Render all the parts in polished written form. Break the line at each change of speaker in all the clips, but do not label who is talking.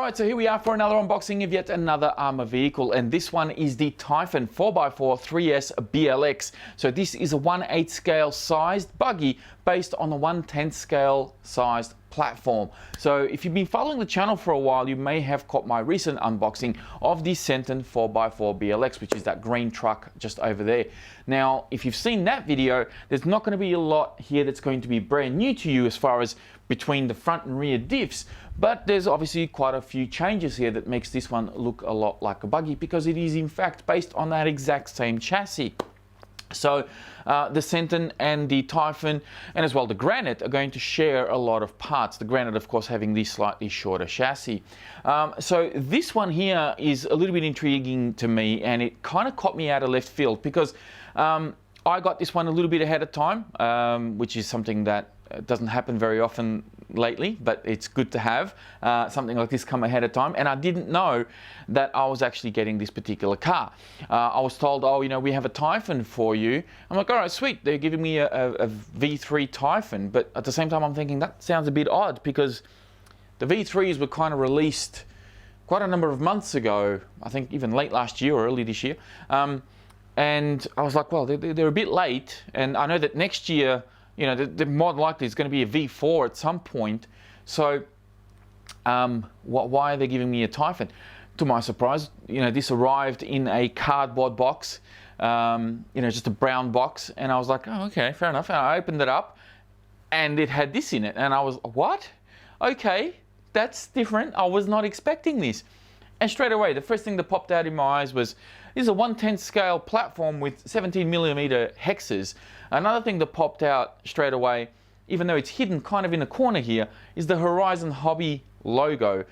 Alright, so here we are for another unboxing of yet another ARRMA vehicle, and this one is the Typhon 4x4 3S BLX. So this is a 1/8 scale sized buggy based on a 1/10 scale sized platform. So if you've been following the channel for a while, you may have caught my recent unboxing of the Senton 4x4 BLX, which is that green truck just over there. Now, if you've seen that video, there's not going to be a lot here that's going to be brand new to you as far as between the front and rear diffs, but there's obviously quite a few changes here that makes this one look a lot like a buggy, because it is in fact based on that exact same chassis. So the Senton and the Typhon, and as well the Granite, are going to share a lot of parts. The Granite, of course, having the slightly shorter chassis. So this one here is a little bit intriguing to me, and it kind of caught me out of left field, because I got this one a little bit ahead of time, which is something that doesn't happen very often lately, but it's good to have something like this come ahead of time. And I didn't know that I was actually getting this particular car. I was told, oh, you know, we have a Typhon for you. I'm like, all right, sweet, they're giving me a V3 Typhon, but at the same time I'm thinking that sounds a bit odd, because the V3s were kind of released quite a number of months ago, I think even late last year or early this year, and I was like, well, they're a bit late, and I know that next year, you know, they're more than likely it's going to be a V4 at some point. So why are they giving me a Typhon? To my surprise, you know, this arrived in a cardboard box, you know, just a brown box. And I was like, oh, okay, fair enough. And I opened it up and it had this in it. And I was, what? Okay, that's different. I was not expecting this. And straight away, the first thing that popped out in my eyes was, this is a 1/10 scale platform with 17mm hexes. Another thing that popped out straight away, even though it's hidden kind of in the corner here, is the Horizon Hobby logo.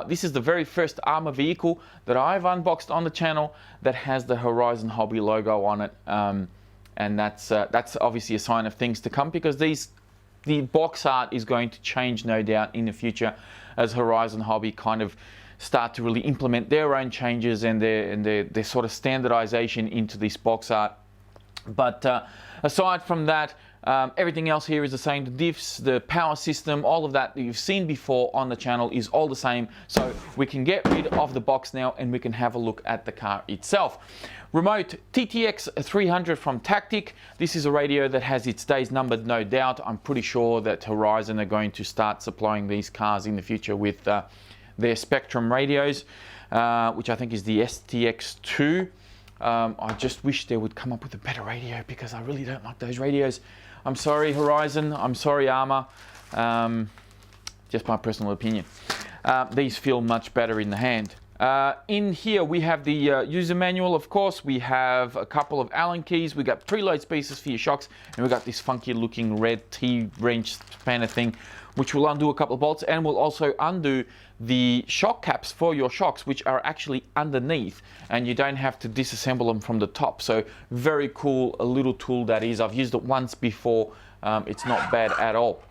This is the very first ARRMA vehicle that I've unboxed on the channel that has the Horizon Hobby logo on it. And that's obviously a sign of things to come, because the box art is going to change, no doubt, in the future, as Horizon Hobby kind of start to really implement their own changes and their sort of standardization into this box art. But aside from that, everything else here is the same. The diffs, the power system, all of that you've seen before on the channel is all the same. So we can get rid of the box now and we can have a look at the car itself. Remote TTX 300 from Tactic. This is a radio that has its days numbered, no doubt. I'm pretty sure that Horizon are going to start supplying these cars in the future with their Spectrum radios, which I think is the STX2. I just wish they would come up with a better radio, because I really don't like those radios. I'm sorry, Horizon. I'm sorry, ARRMA. Just my personal opinion. These feel much better in the hand. In here we have the user manual, of course. We have a couple of Allen keys. We got preload spacers for your shocks, and we got this funky looking red T-wrench spanner thing, which will undo a couple of bolts, and will also undo the shock caps for your shocks, which are actually underneath, and you don't have to disassemble them from the top. So very cool, a little tool that is. I've used it once before. It's not bad at all.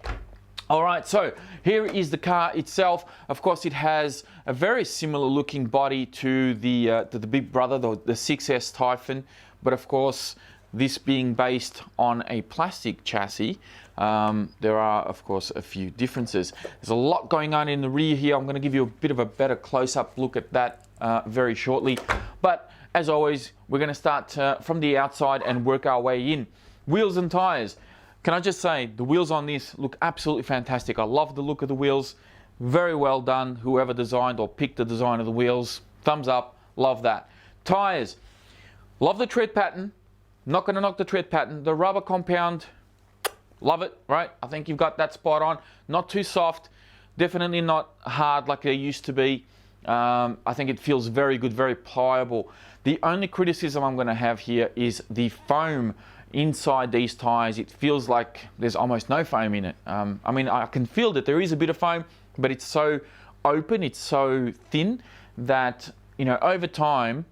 All right, so here is the car itself. Of course, it has a very similar looking body to the big brother, the 6S Typhon, but of course, this being based on a plastic chassis, there are, of course, a few differences. There's a lot going on in the rear here. I'm going to give you a bit of a better close-up look at that very shortly. But as always, we're going to start from the outside and work our way in. Wheels and tires. Can I just say, the wheels on this look absolutely fantastic. I love the look of the wheels. Very well done, whoever designed or picked the design of the wheels. Thumbs up, love that. Tires. Love the tread pattern. Not going to knock the tread pattern. The rubber compound, love it, right? I think you've got that spot on. Not too soft, definitely not hard like they used to be. I think it feels very good, very pliable. The only criticism I'm going to have here is the foam inside these tires. It feels like there's almost no foam in it. I mean, I can feel that there is a bit of foam, but it's so open, it's so thin that, you know, over time,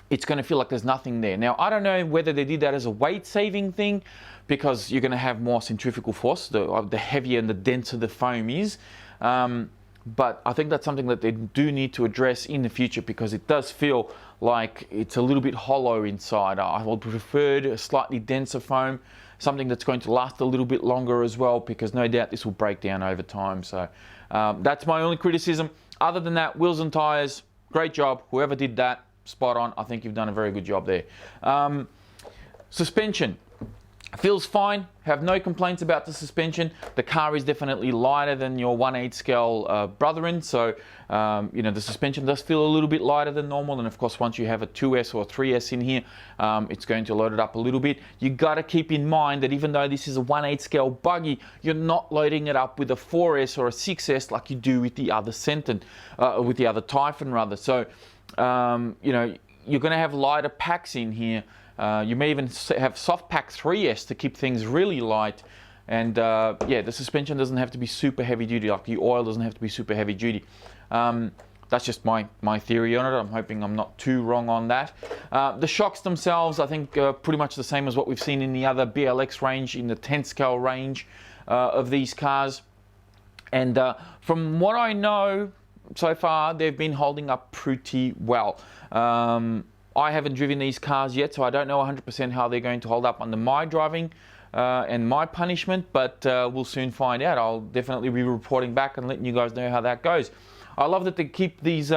it's going to feel like there's nothing there. Now, I don't know whether they did that as a weight-saving thing, because you're going to have more centrifugal force, the heavier and the denser the foam is. But I think that's something that they do need to address in the future, because it does feel like it's a little bit hollow inside. I would prefer a slightly denser foam, something that's going to last a little bit longer as well, because no doubt this will break down over time. So that's my only criticism. Other than that, wheels and tires, great job. Whoever did that, spot on. I think you've done a very good job there. Suspension. Feels fine, have no complaints about the suspension. The car is definitely lighter than your 1/8 scale brethren, so you know, the suspension does feel a little bit lighter than normal, and of course once you have a 2S or 3S in here, it's going to load it up a little bit. You got to keep in mind that even though this is a 1/8 scale buggy, you're not loading it up with a 4S or a 6S like you do with the other Senton, with the other Typhon rather. So you know, you're going to have lighter packs in here. You may even have soft pack 3S to keep things really light, and yeah, the suspension doesn't have to be super heavy duty, like the oil doesn't have to be super heavy duty. That's just my theory on it. I'm hoping I'm not too wrong on that. The shocks themselves, I think pretty much the same as what we've seen in the other BLX range, in the 10 scale range of these cars. And from what I know so far, they've been holding up pretty well. I haven't driven these cars yet, so I don't know 100% how they're going to hold up under my driving and my punishment, but we'll soon find out. I'll definitely be reporting back and letting you guys know how that goes. I love that they keep these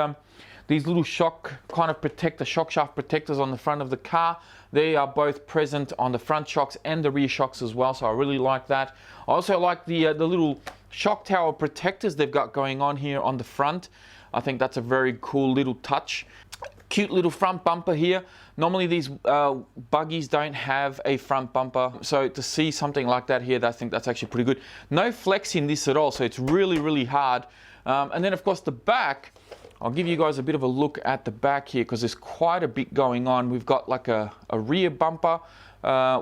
little shock kind of shock shaft protectors on the front of the car. They are both present on the front shocks and the rear shocks as well, so I really like that. I also like the little shock tower protectors they've got going on here on the front. I think that's a very cool little touch. Cute little front bumper here. Normally these buggies don't have a front bumper, so to see something like that here, I think that's actually pretty good. No flex in this at all, so it's really, really hard. And then of course the back, I'll give you guys a bit of a look at the back here because there's quite a bit going on. We've got like a rear bumper.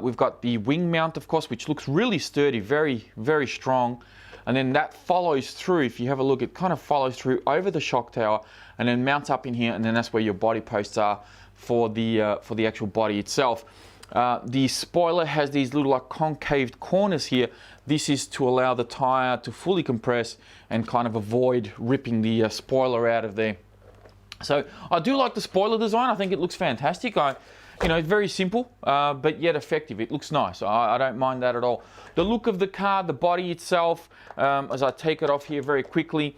We've got the wing mount, of course, which looks really sturdy, very, very strong. And then that follows through. If you have a look, it kind of follows through over the shock tower and then mounts up in here, and then that's where your body posts are for the actual body itself. The spoiler has these little like concaved corners here. This is to allow the tire to fully compress and kind of avoid ripping the spoiler out of there. So I do like the spoiler design. I think it looks fantastic. You know, it's very simple, but yet effective. It looks nice. I don't mind that at all. The look of the car, the body itself, as I take it off here very quickly,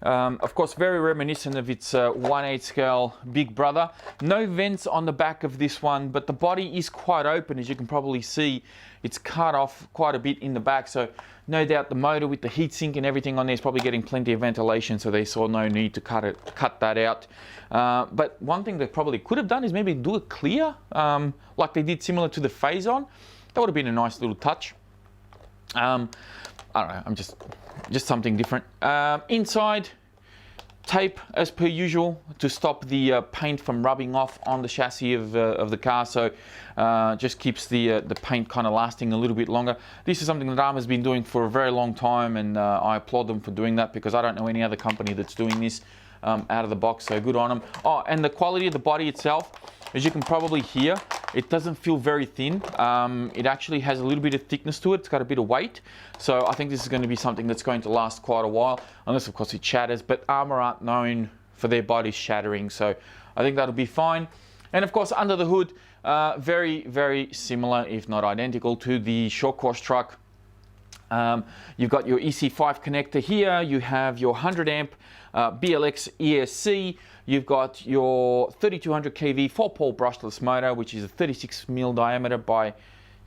of course, very reminiscent of its 1/8 scale big brother. No vents on the back of this one, but the body is quite open, as you can probably see. It's cut off quite a bit in the back, so no doubt the motor with the heatsink and everything on there is probably getting plenty of ventilation, so they saw no need to cut that out. But one thing they probably could have done is maybe do it clear, like they did similar to the Phase-On. That would have been a nice little touch. I don't know, I'm just something different. Inside, tape as per usual to stop the paint from rubbing off on the chassis of the car, so just keeps the paint kind of lasting a little bit longer. This is something that ARRMA's been doing for a very long time, and I applaud them for doing that because I don't know any other company that's doing this out of the box, so good on them. Oh, and the quality of the body itself, as you can probably hear, it doesn't feel very thin. It actually has a little bit of thickness to it. It's got a bit of weight. So I think this is going to be something that's going to last quite a while, unless of course it shatters, but ARRMA aren't known for their bodies shattering, so I think that'll be fine. And of course under the hood, very, very similar, if not identical, to the short course truck. You've got your EC5 connector here, you have your 100 amp BLX ESC, you've got your 3200 kV 4-pole brushless motor, which is a 36mm diameter by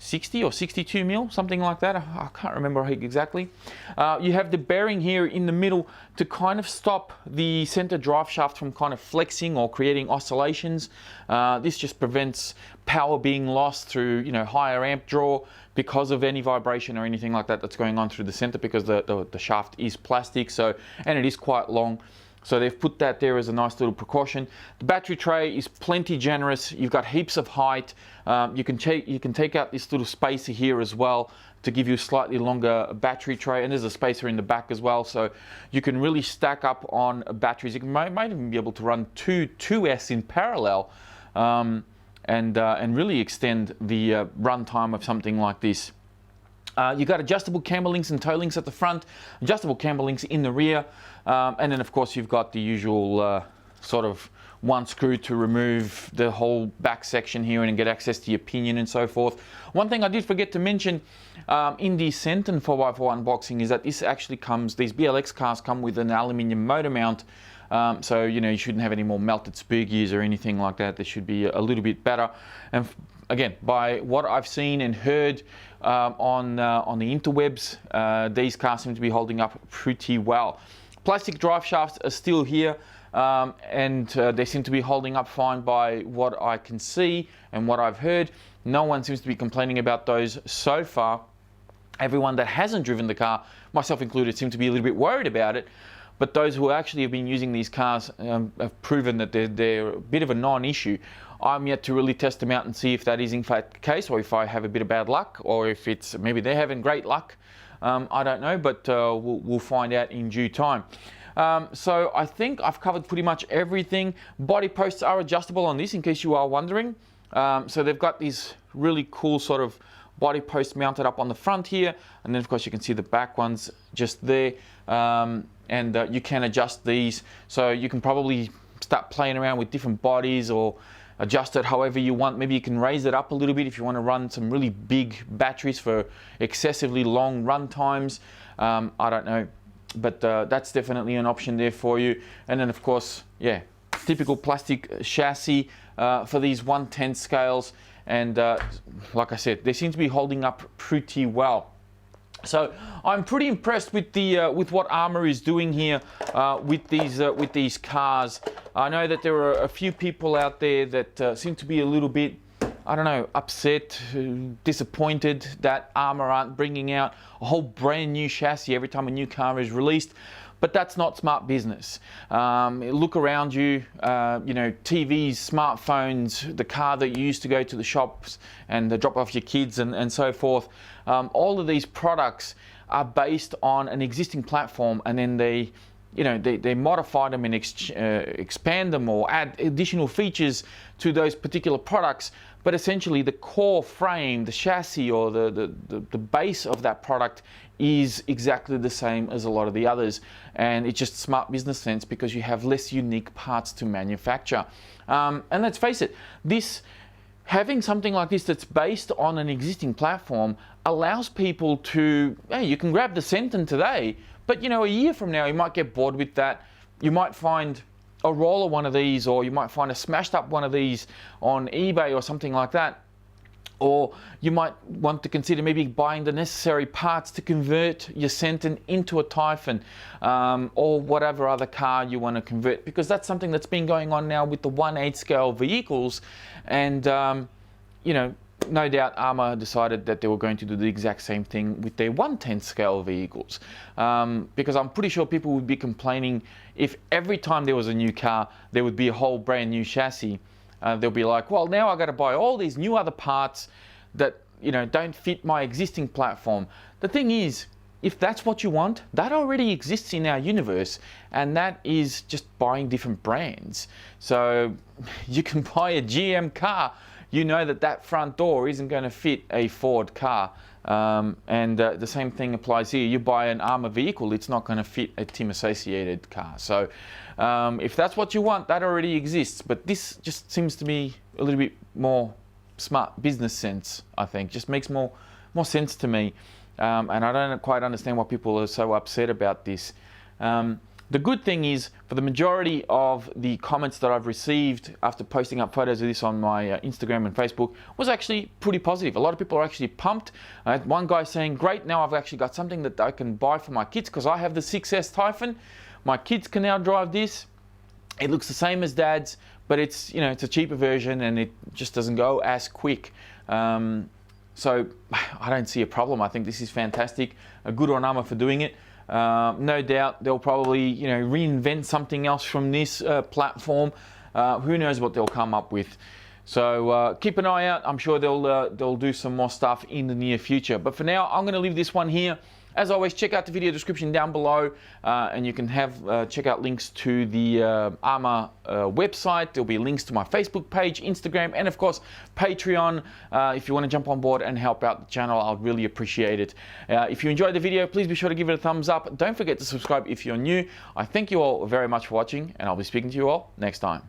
60 or 62 mil, something like that. I can't remember exactly. You have the bearing here in the middle to kind of stop the center drive shaft from kind of flexing or creating oscillations. This just prevents power being lost through, you know, higher amp draw because of any vibration or anything like that that's going on through the center, because the shaft is plastic, so, and it is quite long. So they've put that there as a nice little precaution. The battery tray is plenty generous. You've got heaps of height. You can take out this little spacer here as well to give you a slightly longer battery tray, and there's a spacer in the back as well, so you can really stack up on batteries. You might even be able to run two 2S in parallel, and really extend the run time of something like this. You've got adjustable camber links and toe links at the front, adjustable camber links in the rear, and then of course you've got the usual sort of one screw to remove the whole back section here and get access to your pinion and so forth. One thing I did forget to mention in the Senton 4x4 unboxing is that this actually comes, these BLX cars come with an aluminium motor mount So you shouldn't have any more melted spur gears or anything like that. They should be a little bit better. And again, by what I've seen and heard on the interwebs, these cars seem to be holding up pretty well. Plastic drive shafts are still here, and they seem to be holding up fine by what I can see and what I've heard. No one seems to be complaining about those so far. Everyone that hasn't driven the car, myself included, seem to be a little bit worried about it. But those who actually have been using these cars have proven that they're a bit of a non-issue. I'm yet to really test them out and see if that is in fact the case, or if I have a bit of bad luck, or if it's maybe they're having great luck. I don't know, but we'll find out in due time. So I think I've covered pretty much everything. Body posts are adjustable on this, in case you are wondering. So they've got these really cool sort of body posts mounted up on the front here, and then of course you can see the back ones just there. And you can adjust these, so you can probably start playing around with different bodies or adjust it however you want. Maybe you can raise it up a little bit if you want to run some really big batteries for excessively long run times. I don't know, but that's definitely an option there for you. And then of course, yeah, typical plastic chassis for these 1/10 scales, and like I said, they seem to be holding up pretty well. So I'm pretty impressed with with what ARRMA is doing here with these cars. I know that there are a few people out there that seem to be a little bit, I don't know, upset, disappointed that ARRMA aren't bringing out a whole brand new chassis every time a new car is released. But that's not smart business. Look around you, TVs, smartphones, the car that you used to go to the shops and drop off your kids and so forth. All of these products are based on an existing platform, and then they modify them and expand them or add additional features to those particular products. But essentially the core frame, the chassis, or the base of that product is exactly the same as a lot of the others. And it's just smart business sense because you have less unique parts to manufacture. And let's face it, having something like this that's based on an existing platform allows people to, hey, you can grab the Senton today, but a year from now you might get bored with that. You might find a roller one of these, or you might find a smashed up one of these on eBay or something like that. Or you might want to consider maybe buying the necessary parts to convert your Senton into a Typhon, or whatever other car you want to convert, because that's something that's been going on now with the 1/8 scale vehicles. And no doubt ARRMA decided that they were going to do the exact same thing with their 1/10 scale vehicles, because I'm pretty sure people would be complaining if every time there was a new car there would be a whole brand new chassis. They'll be like, well, now I got to buy all these new other parts that don't fit my existing platform. The thing is, if that's what you want, that already exists in our universe, and that is just buying different brands. So you can buy a GM car, that front door isn't going to fit a Ford car. And the same thing applies here. You buy an ARRMA vehicle, it's not going to fit a Tim Associated car. So if that's what you want, that already exists. But this just seems to be a little bit more smart business sense, I think. Just makes more sense to me. And I don't quite understand why people are so upset about this. The good thing is, for the majority of the comments that I've received after posting up photos of this on my Instagram and Facebook was actually pretty positive. A lot of people are actually pumped. I had one guy saying, great, now I've actually got something that I can buy for my kids because I have the 6S Typhon. My kids can now drive this. It looks the same as Dad's, but it's a cheaper version and it just doesn't go as quick. So I don't see a problem. I think this is fantastic. Good on ARRMA for doing it. No doubt they'll probably reinvent something else from this platform. Who knows what they'll come up with. So keep an eye out. I'm sure they'll do some more stuff in the near future. But for now, I'm going to leave this one here. As always, check out the video description down below, and you can check out links to the ARRMA website. There'll be links to my Facebook page, Instagram, and of course Patreon. If you want to jump on board and help out the channel, I'd really appreciate it. If you enjoyed the video, please be sure to give it a thumbs up. Don't forget to subscribe if you're new. I thank you all very much for watching, and I'll be speaking to you all next time.